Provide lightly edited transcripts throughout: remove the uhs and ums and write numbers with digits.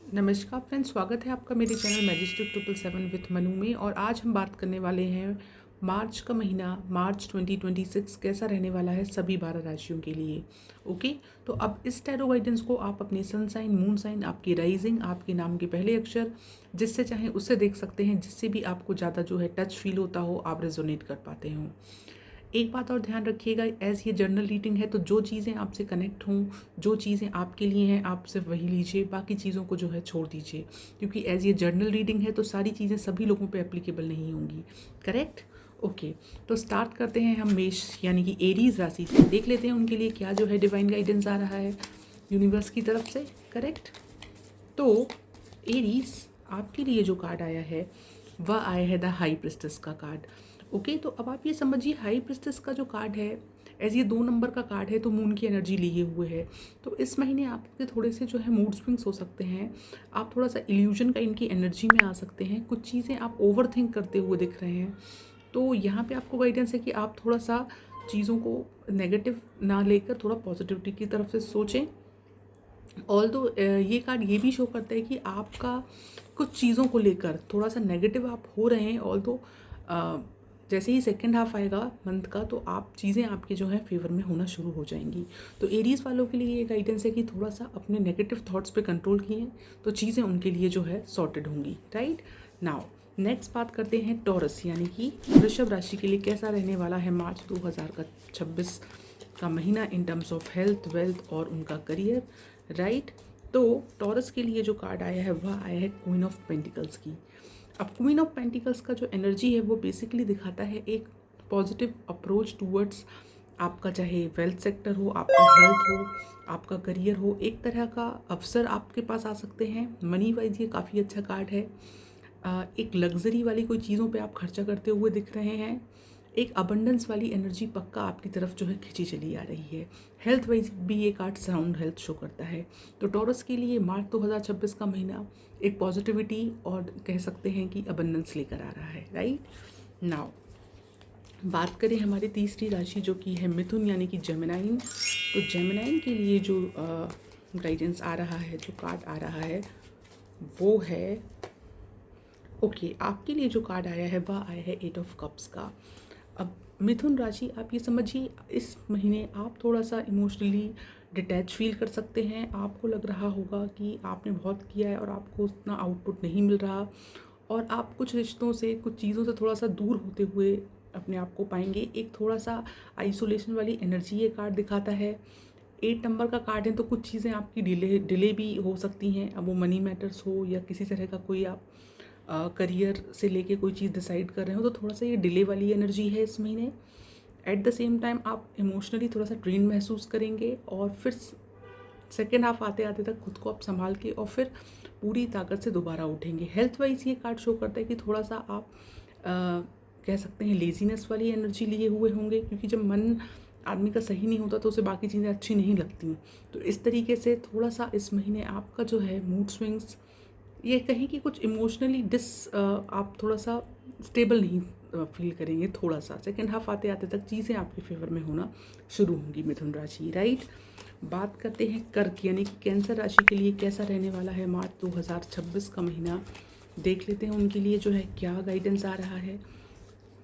नमस्कार फ्रेंड्स, स्वागत है आपका मेरे चैनल मैजिस्टिक 777 विथ मनु में। और आज हम बात करने वाले हैं मार्च का महीना, मार्च 2026 कैसा रहने वाला है सभी 12 राशियों के लिए। ओके, तो अब इस टैरो गाइडेंस को आप अपने सन साइन, मून साइन, आपकी राइजिंग, आपके नाम के पहले अक्षर, जिससे चाहें उससे देख सकते हैं, जिससे भी आपको ज़्यादा जो है टच फील होता हो, आप रेजोनेट कर पाते हो। एक बात और ध्यान रखिएगा, एज ये जर्नल रीडिंग है तो जो चीज़ें आपसे कनेक्ट हों, जो चीज़ें आपके लिए हैं, आप सिर्फ वही लीजिए, बाकी चीज़ों को जो है छोड़ दीजिए, क्योंकि एज ये जर्नल रीडिंग है तो सारी चीज़ें सभी लोगों पे एप्लीकेबल नहीं होंगी। करेक्ट? ओके, तो स्टार्ट करते हैं हम मेष यानी कि एरीज राशि से। देख लेते हैं उनके लिए क्या जो है डिवाइन गाइडेंस आ रहा है यूनिवर्स की तरफ से। करेक्ट? तो एरीज, आपके लिए जो कार्ड आया है वह आया है द हाई प्रिस्टेस का कार्ड। ओके, तो अब आप ये समझिए, हाई प्रिस्टेस का जो कार्ड है, एज ये 2 नंबर का कार्ड है तो मून की एनर्जी लिए हुए है। तो इस महीने आपके थोड़े से जो है मूड स्विंग्स हो सकते हैं। आप थोड़ा सा इल्यूजन का इनकी एनर्जी में आ सकते हैं। कुछ चीज़ें आप ओवर थिंक करते हुए दिख रहे हैं। तो यहाँ पे आपको गाइडेंस है कि आप थोड़ा सा चीज़ों को नेगेटिव ना लेकर थोड़ा पॉजिटिविटी की तरफ से सोचें। ऑल दो ये कार्ड ये भी शो करता है कि आपका कुछ चीज़ों को लेकर थोड़ा सा नेगेटिव आप हो रहे हैं। ऑल दो जैसे ही सेकेंड हाफ आएगा मंथ का तो आप चीज़ें आपके जो है फेवर में होना शुरू हो जाएंगी। तो एरीज वालों के लिए ये गाइडेंस है कि थोड़ा सा अपने नेगेटिव थॉट्स पे कंट्रोल किए तो चीज़ें उनके लिए जो है सॉर्टेड होंगी। राइट नाउ नेक्स्ट बात करते हैं टॉरस यानी कि वृषभ राशि के लिए कैसा रहने वाला है मार्च 2026 का महीना in terms of health, wealth और उनका करियर। राइट, तो टॉरस के लिए जो कार्ड आया है वह आया है क्वीन ऑफ पेंटिकल्स की। अब क्वीन ऑफ पेंटिकल्स का जो एनर्जी है वो बेसिकली दिखाता है एक पॉजिटिव अप्रोच टूवर्ड्स आपका, चाहे वेल्थ सेक्टर हो, आपका हेल्थ हो, आपका करियर हो। एक तरह का अवसर आपके पास आ सकते हैं। मनी वाइज ये काफ़ी अच्छा कार्ड है। एक लग्जरी वाली कोई चीज़ों पे आप खर्चा करते हुए दिख रहे हैं। एक अबंडेंस वाली एनर्जी पक्का आपकी तरफ जो है खिंची चली आ रही है। हेल्थ वाइज भी ये कार्ड साउंड हेल्थ शो करता है। तो टॉरस के लिए मार्च 2026 का महीना एक पॉजिटिविटी और कह सकते हैं कि अबंडेंस लेकर आ रहा है। राइट नाउ बात करें हमारी तीसरी राशि जो कि है मिथुन यानी कि जेमिनाइन। तो जेमिनाइन के लिए जो गाइडेंस आ रहा है, जो कार्ड आ रहा है वो है, ओके, आपके लिए जो कार्ड आया है वह आया है 8 ऑफ कप्स का। अब मिथुन राशि, आप ये समझिए इस महीने आप थोड़ा सा इमोशनली डिटैच फील कर सकते हैं। आपको लग रहा होगा कि आपने बहुत किया है और आपको उतना आउटपुट नहीं मिल रहा, और आप कुछ रिश्तों से, कुछ चीज़ों से थोड़ा सा दूर होते हुए अपने आप को पाएंगे। एक थोड़ा सा आइसोलेशन वाली एनर्जी ये कार्ड दिखाता है। 8 नंबर का कार्ड है तो कुछ चीज़ें आपकी डिले भी हो सकती हैं। अब वो मनी मैटर्स हो या किसी तरह का कोई आप करियर से लेके कोई चीज़ डिसाइड कर रहे हो, तो थोड़ा सा ये डिले वाली एनर्जी है इस महीने। एट द सेम टाइम आप इमोशनली थोड़ा सा ड्रेन महसूस करेंगे और फिर सेकेंड हाफ आते आते तक खुद को आप संभाल के और फिर पूरी ताकत से दोबारा उठेंगे। हेल्थ वाइज ये कार्ड शो करता है कि थोड़ा सा आप कह सकते हैं लेजीनेस वाली एनर्जी लिए हुए होंगे, क्योंकि जब मन आदमी का सही नहीं होता तो उसे बाकी चीज़ें अच्छी नहीं लगती। तो इस तरीके से थोड़ा सा इस महीने आपका जो है मूड स्विंग्स, ये कहें कि कुछ इमोशनली आप थोड़ा सा स्टेबल नहीं फील करेंगे। थोड़ा सा सेकेंड हाफ आते आते तक चीज़ें आपके फेवर में होना शुरू होंगी मिथुन राशि। राइट, बात करते हैं कर्क यानी कि कैंसर राशि के लिए कैसा रहने वाला है मार्च 2026 का महीना। देख लेते हैं उनके लिए जो है क्या गाइडेंस आ रहा है।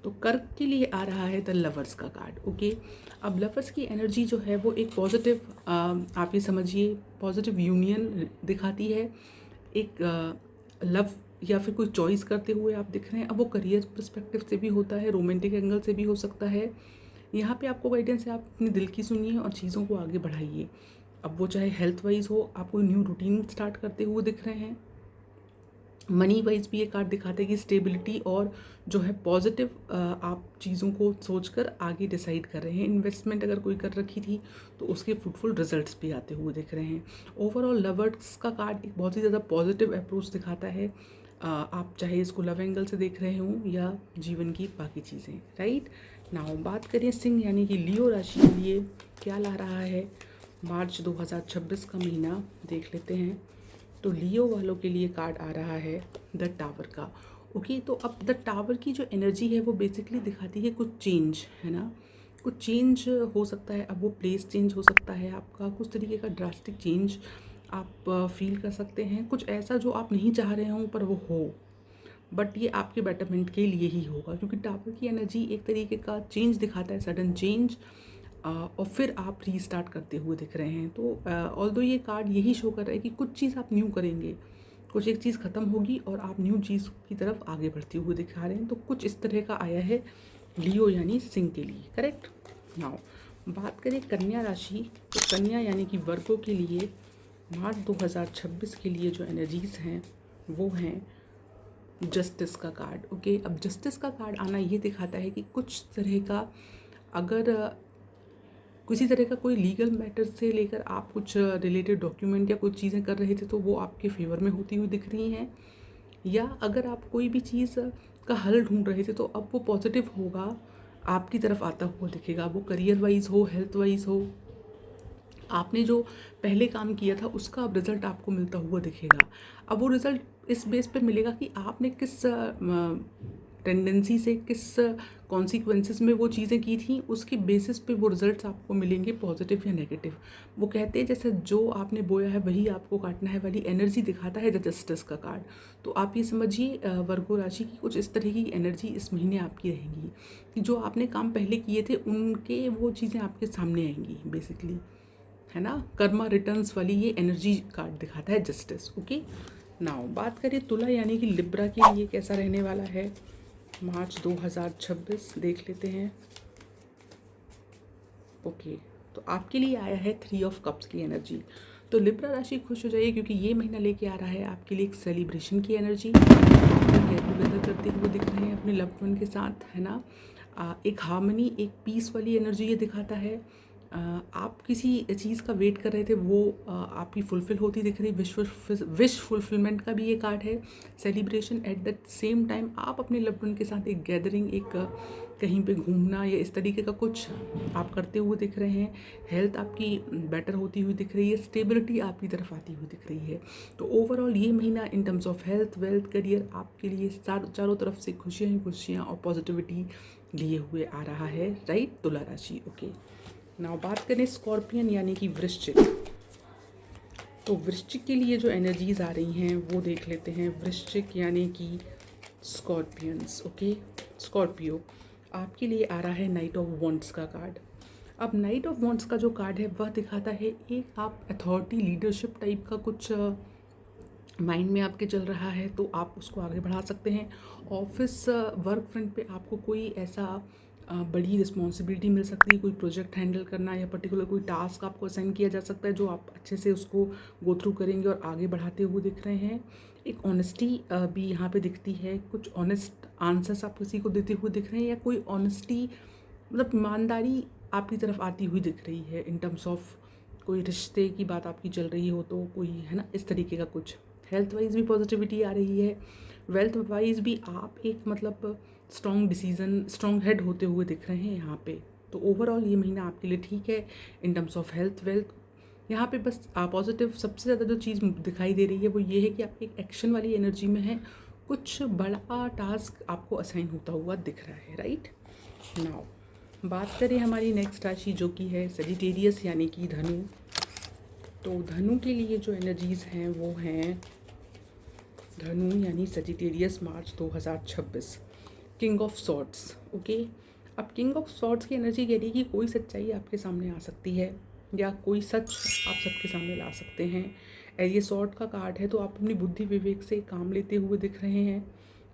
तो कर्क के लिए आ रहा है द लवर्स का कार्ड। ओके, अब लवर्स की एनर्जी जो है वो एक पॉजिटिव, आप ये समझिए पॉजिटिव यूनियन दिखाती है। एक लव या फिर कोई चॉइस करते हुए आप दिख रहे हैं। अब वो करियर पर्सपेक्टिव से भी होता है, रोमांटिक एंगल से भी हो सकता है। यहाँ पे आपको गाइडेंस है, आप अपने दिल की सुनिए और चीज़ों को आगे बढ़ाइए। अब वो चाहे हेल्थ वाइज हो, आप कोई न्यू रूटीन स्टार्ट करते हुए दिख रहे हैं। मनी वाइज भी ये कार्ड दिखाते हैं कि स्टेबिलिटी और जो है पॉजिटिव, आप चीज़ों को सोचकर आगे डिसाइड कर रहे हैं। इन्वेस्टमेंट अगर कोई कर रखी थी तो उसके फ्रूटफुल रिजल्ट्स भी आते हुए दिख रहे हैं। ओवरऑल लवर्स का कार्ड एक बहुत ही ज़्यादा पॉजिटिव अप्रोच दिखाता है। आप चाहे इसको लव एंगल से देख रहे हों या जीवन की बाकी चीज़ें। राइट नाउ बात करें सिंह यानी कि लियो राशि के लिए क्या ला रहा है मार्च 2026 का महीना। देख लेते हैं। तो लियो वालों के लिए कार्ड आ रहा है द टावर का। ओके, तो अब द टावर की जो एनर्जी है वो बेसिकली दिखाती है कुछ चेंज, है ना। कुछ चेंज हो सकता है। अब वो प्लेस चेंज हो सकता है, आपका कुछ तरीके का ड्रास्टिक चेंज आप फील कर सकते हैं, कुछ ऐसा जो आप नहीं चाह रहे हों पर वो हो, बट ये आपके बेटरमेंट के लिए ही होगा, क्योंकि टावर की एनर्जी एक तरीके का चेंज दिखाता है, सडन चेंज, और फिर आप रीस्टार्ट करते हुए दिख रहे हैं। तो ऑल्दो ये कार्ड यही शो कर रहा है कि कुछ चीज़ आप न्यू करेंगे, कुछ एक चीज़ ख़त्म होगी और आप न्यू चीज़ की तरफ आगे बढ़ते हुए दिखा रहे हैं। तो कुछ इस तरह का आया है लियो यानी सिंह के लिए, करेक्ट। नाउ बात करें कन्या राशि, तो कन्या यानी कि वर्गों के लिए मार्च 2026 के लिए जो एनर्जीज़ हैं वो हैं जस्टिस का कार्ड। ओके, अब जस्टिस का कार्ड आना ये दिखाता है कि कुछ तरह का, अगर किसी तरह का कोई लीगल मैटर से लेकर आप कुछ रिलेटेड डॉक्यूमेंट या कुछ चीज़ें कर रहे थे तो वो आपके फेवर में होती हुई दिख रही हैं, या अगर आप कोई भी चीज़ का हल ढूंढ रहे थे तो अब वो पॉजिटिव होगा, आपकी तरफ आता हुआ दिखेगा। वो करियर वाइज हो, हेल्थ वाइज हो, आपने जो पहले काम किया था उसका अब रिज़ल्ट आपको मिलता हुआ दिखेगा। अब वो रिज़ल्ट इस बेस पे मिलेगा कि आपने किस टेंडेंसी से, किस कॉन्सिक्वेंसेस में वो चीज़ें की थी, उसके बेसिस पे वो रिजल्ट्स आपको मिलेंगे, पॉजिटिव या नेगेटिव। वो कहते हैं जैसे जो आपने बोया है वही आपको काटना है वाली एनर्जी दिखाता है द जस्टिस का कार्ड। तो आप ये समझिए वर्गो राशि की कुछ इस तरह की एनर्जी इस महीने आपकी रहेंगी कि जो आपने काम पहले किए थे उनके वो चीज़ें आपके सामने आएंगी बेसिकली, है ना। कर्मा रिटर्न्स वाली ये एनर्जी कार्ड दिखाता है जस्टिस। ओके, नाउ बात करें तुला यानी कि लिब्रा के लिए कैसा रहने वाला है मार्च 2026, देख लेते हैं। ओके, तो आपके लिए आया है 3 ऑफ कप्स की एनर्जी। तो लिब्रा राशि खुश हो जाइए क्योंकि ये महीना लेके आ रहा है आपके लिए एक सेलिब्रेशन की एनर्जी। गेट टुगेदर करते हुए दिख रहे हैं अपने लव्ड वन के साथ, है ना। एक हार्मनी, एक पीस वाली एनर्जी ये दिखाता है। आप किसी चीज़ का वेट कर रहे थे, वो आपकी फुलफ़िल होती दिख रही। विश फुलफिलमेंट का भी ये कार्ड है। Celebration at the same time आप अपने लव्ड वन के साथ एक गैदरिंग, एक कहीं पे घूमना या इस तरीके का कुछ आप करते हुए दिख रहे हैं। हेल्थ आपकी बेटर होती हुई दिख रही है, स्टेबिलिटी आपकी तरफ आती हुई दिख रही है। तो ओवरऑल ये महीना in terms of health, wealth, career आपके लिए चारों तरफ से खुशियाँ ही खुशियाँ और पॉजिटिविटी लिए हुए आ रहा है, राइट, तुला राशि। ओके, नाउ बात करें स्कॉर्पियन यानी कि वृश्चिक। तो वृश्चिक के लिए जो एनर्जीज आ रही हैं वो देख लेते हैं। वृश्चिक यानी कि स्कॉर्पियंस। ओके, स्कॉर्पियो आपके लिए आ रहा है नाइट ऑफ वॉन्ड्स का कार्ड। अब नाइट ऑफ वॉन्ड्स का जो कार्ड है वह दिखाता है एक आप अथॉरिटी, लीडरशिप टाइप का कुछ माइंड में आपके चल रहा है तो आप उसको आगे बढ़ा सकते हैं। ऑफिस वर्क फ्रंट पे आपको कोई ऐसा बड़ी रिस्पॉन्सिबिलिटी मिल सकती है, कोई प्रोजेक्ट हैंडल करना या पर्टिकुलर कोई टास्क आपको असाइन किया जा सकता है जो आप अच्छे से उसको गो थ्रू करेंगे और आगे बढ़ाते हुए दिख रहे हैं। एक ऑनेस्टी भी यहाँ पे दिखती है, कुछ ऑनेस्ट आंसर्स आप किसी को देते हुए दिख रहे हैं, या कोई ऑनेस्टी मतलब ईमानदारी आपकी तरफ आती हुई दिख रही है इन टर्म्स ऑफ कोई रिश्ते की बात आपकी चल रही हो तो कोई, है ना, इस तरीके का कुछ। हेल्थ वाइज भी पॉजिटिविटी आ रही है, वेल्थ वाइज भी आप एक मतलब स्ट्रॉन्ग डिसीजन, स्ट्रॉन्ग हेड होते हुए दिख रहे हैं यहाँ पे। तो ओवरऑल ये महीना आपके लिए ठीक है in terms of health, wealth. यहाँ पे बस पॉजिटिव सबसे ज़्यादा जो चीज़ दिखाई दे रही है वो ये है कि आप एक एक्शन वाली एनर्जी में है, कुछ बड़ा टास्क आपको असाइन होता हुआ दिख रहा है, राइट। नाउ बात करें हमारी नेक्स्ट राशि जो कि है सजिटेरियस यानी कि धनु। तो धनु के लिए जो एनर्जीज़ हैं वो हैं धनु यानी Sagittarius March 2026, king of swords. Okay, अब किंग ऑफ सॉर्ड्स की एनर्जी कह रही है कि कोई सच्चाई आपके सामने आ सकती है या कोई सच आप सबके सामने ला सकते हैं। ये सॉर्ड का कार्ड है तो आप अपनी बुद्धि विवेक से काम लेते हुए दिख रहे हैं,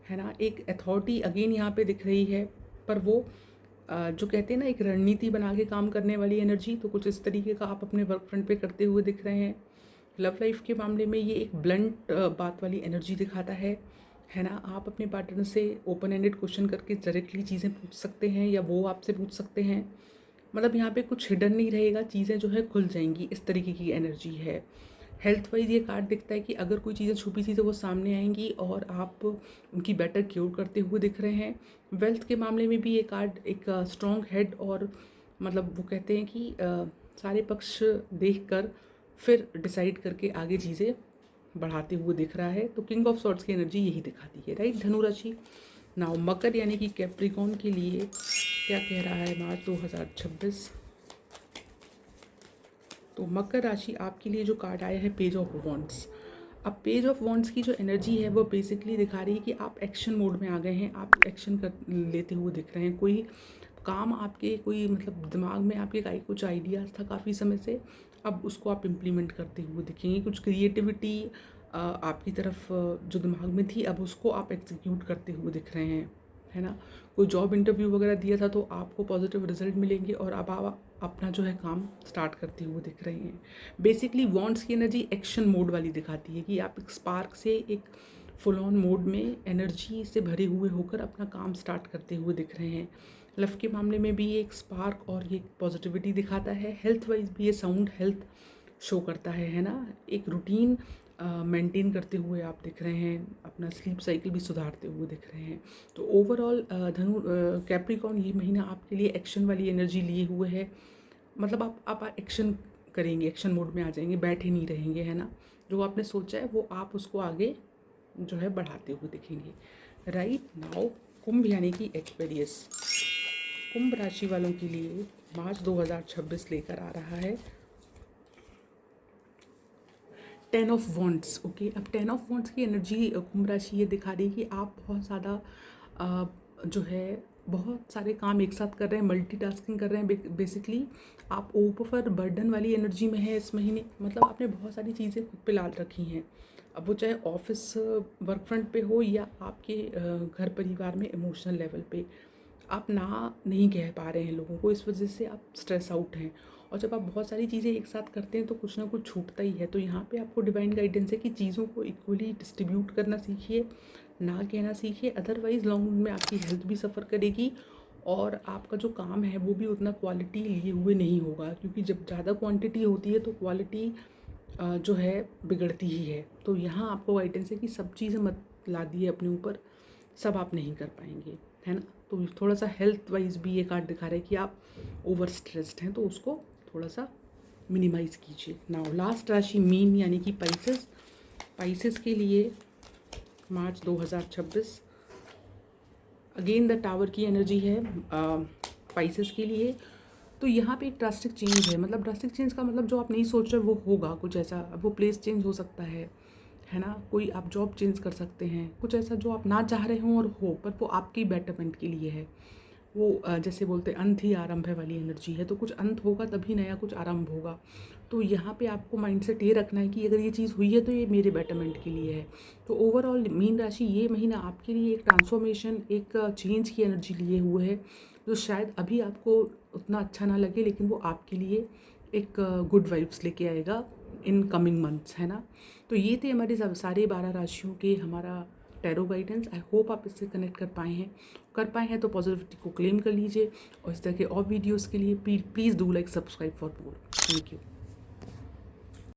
है ना। एक अथॉरिटी अगेन यहाँ पे दिख रही है, पर वो जो कहते हैं ना एक रणनीति बना के काम करने वाली एनर्जी, तो कुछ इस तरीके का आप अपने वर्क फ्रंट पे करते हुए दिख रहे हैं। लव लाइफ के मामले में ये एक ब्लंट बात वाली एनर्जी दिखाता है ना। आप अपने पार्टनर से ओपन एंडेड क्वेश्चन करके डायरेक्टली चीज़ें पूछ सकते हैं या वो आपसे पूछ सकते हैं, मतलब यहाँ पे कुछ हिडन नहीं रहेगा, चीज़ें जो है खुल जाएंगी, इस तरीके की एनर्जी है। हेल्थ वाइज ये कार्ड दिखता है कि अगर कोई चीज़ें छुपी थी तो वो सामने आएंगी और आप उनकी बेटर क्योर करते हुए दिख रहे हैं। वेल्थ के मामले में भी ये कार्ड एक स्ट्रॉन्ग हेड और मतलब वो कहते हैं कि सारे पक्ष देखकर फिर डिसाइड करके आगे चीज़ें बढ़ाते हुए दिख रहा है। तो किंग ऑफ सॉर्ड्स की एनर्जी यही दिखाती है, राइट, धनु राशि। नाउ मकर यानी कि कैप्रिकॉन के लिए क्या कह रहा है मार्च 2026। तो मकर राशि आपके लिए जो कार्ड आया है पेज ऑफ वॉन्ड्स। अब पेज ऑफ वॉन्ड्स की जो एनर्जी है वो बेसिकली दिखा रही है कि आप एक्शन मोड में आ गए हैं, आप एक्शन कर लेते हुए दिख रहे हैं। कोई काम आपके, कोई मतलब दिमाग में आपके कुछ आइडियाज़ था काफ़ी समय से, अब उसको आप इम्प्लीमेंट करते हुए दिखेंगे। कुछ क्रिएटिविटी आपकी तरफ जो दिमाग में थी, अब उसको आप एग्जीक्यूट करते हुए दिख रहे हैं, है ना। कोई जॉब इंटरव्यू वगैरह दिया था तो आपको पॉजिटिव रिजल्ट मिलेंगे और अब आप अपना जो है काम स्टार्ट करते हुए दिख रहे हैं। बेसिकली वॉन्ड्स की एनर्जी एक्शन मोड वाली दिखाती है कि आप एक स्पार्क से एक फुल ऑन मोड में एनर्जी से भरे हुए होकर अपना काम स्टार्ट करते हुए दिख रहे हैं। लव के मामले में भी ये एक स्पार्क और ये पॉजिटिविटी दिखाता है। हेल्थ वाइज भी ये साउंड हेल्थ शो करता है ना। एक रूटीन मेंटेन करते हुए आप दिख रहे हैं, अपना स्लीप साइकिल भी सुधारते हुए दिख रहे हैं। तो ओवरऑल धनु कैप्रिकॉर्न ये महीना आपके लिए एक्शन वाली एनर्जी लिए हुए है। मतलब आप एक्शन करेंगे, एक्शन मोड में आ जाएंगे, बैठे नहीं रहेंगे, है ना। जो आपने सोचा है वो आप उसको आगे जो है बढ़ाते हुए दिखेंगे। राइट नाउ कुंभ यानी कि एक्वेरियस, कुंभ राशि वालों के लिए मार्च 2026 लेकर आ रहा है 10 ऑफ वॉन्ड्स। ओके, अब 10 ऑफ वॉन्ड्स की एनर्जी कुंभ राशि ये दिखा रही है कि आप बहुत ज़्यादा जो है बहुत सारे काम एक साथ कर रहे हैं, मल्टीटास्किंग कर रहे हैं। बेसिकली आप ओवर बर्डन वाली एनर्जी में है इस महीने। मतलब आपने बहुत सारी चीज़ें खुद पे लाद रखी हैं, अब वो चाहे ऑफिस वर्क फ्रंट पे हो या आपके घर परिवार में इमोशनल लेवल पे। आप ना नहीं कह पा रहे हैं लोगों को, इस वजह से आप स्ट्रेस आउट हैं। और जब आप बहुत सारी चीज़ें एक साथ करते हैं तो कुछ ना कुछ छूटता ही है। तो यहाँ पे आपको डिवाइन गाइडेंस है कि चीज़ों को इक्वली डिस्ट्रीब्यूट करना सीखिए, ना कहना सीखिए। अदरवाइज़ लॉन्ग रन में आपकी हेल्थ भी सफ़र करेगी और आपका जो काम है वो भी उतना क्वालिटी लिए हुए नहीं होगा, क्योंकि जब ज़्यादा क्वांटिटी होती है तो क्वालिटी जो है बिगड़ती ही है। तो यहाँ आपको गाइडेंस है कि सब चीज़ें मत ला दिए अपने ऊपर, सब आप नहीं कर पाएंगे, है ना। तो थोड़ा सा हेल्थ वाइज भी ये कार्ड दिखा रहा है कि आप ओवर स्ट्रेस्ड हैं, तो उसको थोड़ा सा मिनिमाइज़ कीजिए। नाउ लास्ट राशि मीन यानी कि पाइसेस। पाइसेस के लिए मार्च 2026 अगेन द टावर की एनर्जी है पाइसेस के लिए। तो यहाँ पे एक ड्रास्टिक चेंज है। मतलब ड्रास्टिक चेंज का मतलब जो आप नहीं सोच रहे वो होगा, कुछ ऐसा। वो प्लेस चेंज हो सकता है ना। कोई आप जॉब चेंज कर सकते हैं, कुछ ऐसा जो आप ना चाह रहे हों और हो, पर वो आपकी बेटरमेंट के लिए है। वो जैसे बोलते हैं अंत ही आरंभ है वाली एनर्जी है। तो कुछ अंत होगा तभी नया कुछ आरंभ होगा। तो यहाँ पे आपको माइंडसेट ये रखना है कि अगर ये चीज़ हुई है तो ये मेरे बेटरमेंट के लिए है। तो ओवरऑल मीन राशि ये महीना आपके लिए एक ट्रांसफॉर्मेशन, एक चेंज की एनर्जी लिए हुए है, जो शायद अभी आपको उतना अच्छा ना लगे, लेकिन वो आपके लिए एक गुड वाइब्स लेके आएगा इन कमिंग मंथ्स, है ना। तो ये थे हमारे सारे 12 राशियों के हमारा टैरो गाइडेंस। आई होप आप इससे कनेक्ट कर पाए हैं तो पॉजिटिविटी को क्लेम कर लीजिए। और इस तरह के और वीडियोज़ के लिए please do like subscribe for more. Thank you.